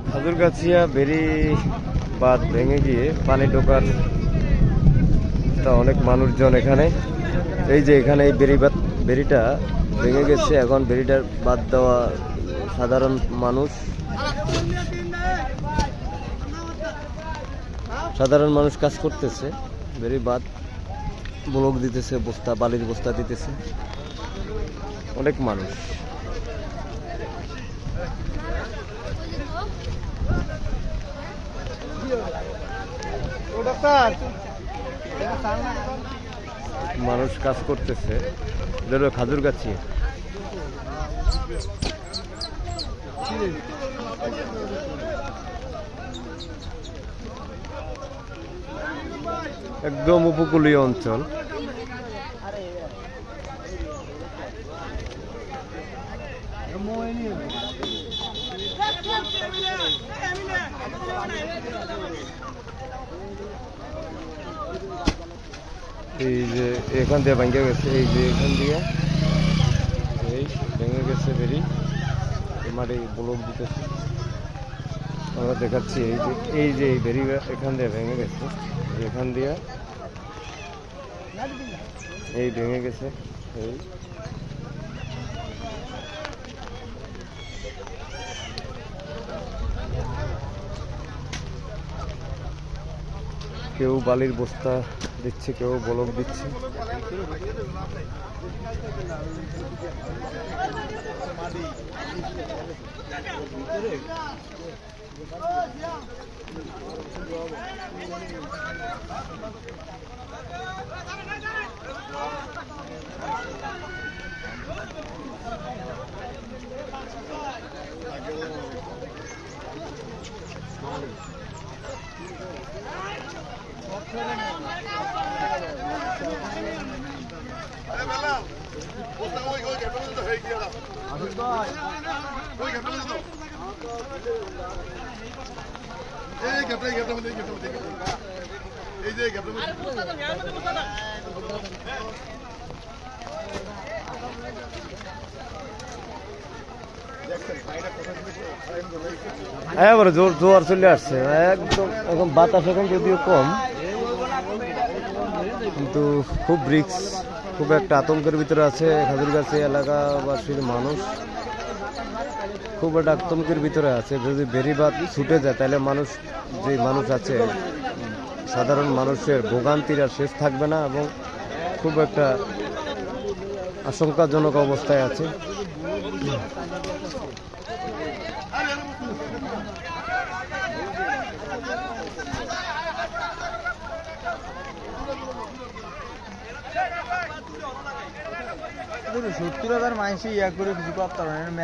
খাজুরগাছিয়া বেরি বাঁধ ভেঙে গিয়ে পানি ঢোকার অনেক মানুষজন এখানে। এই যে এখানে এই বেরিটা ভেঙে গেছে, এখন বেরিটার বাদ দেওয়া সাধারণ মানুষ কাজ করতেছে, বেরি বাঁধ ব্লক দিতেছে, বস্তা বালির বস্তা দিতেছে, অনেক মানুষ। মানুষ কাজ করতেছে, খাজুরগাছি একদম উপকূলীয় অঞ্চল। এই যে এখান দিয়ে ভেঙে গেছে, এই যে এখান দিয়ে এই ভেঙে গেছে বেরি, মাটি ব্লক দিতেছে। আমরা দেখাচ্ছি এই যে এই বেরি এখান দিয়ে ভেঙে গেছে, এখান দিয়ে এই ভেঙে গেছে। এই কেউ বালির বস্তা দিচ্ছে, কেউ ব্লক দিচ্ছে। এবারে জোয়ার চলে আসছে একদম। এখন বাতাস এখন যদিও কম, কিন্তু খুব রিস্ক, খুব একটা আতঙ্কের ভিতরে আছে খাজুরগাছি এলাকাবাসীর মানুষ। খুব একটা আতঙ্কের ভিতরে আছে। যদি বেড়িবাঁধ ছুটে যায় তাহলে মানুষ আছে, সাধারণ মানুষের ভোগান্তির আর শেষ থাকবে না, এবং খুব একটা আশঙ্কাজনক অবস্থায় আছে। $70,000 মানুষ ইয়া করে কিছু করতে পারে না।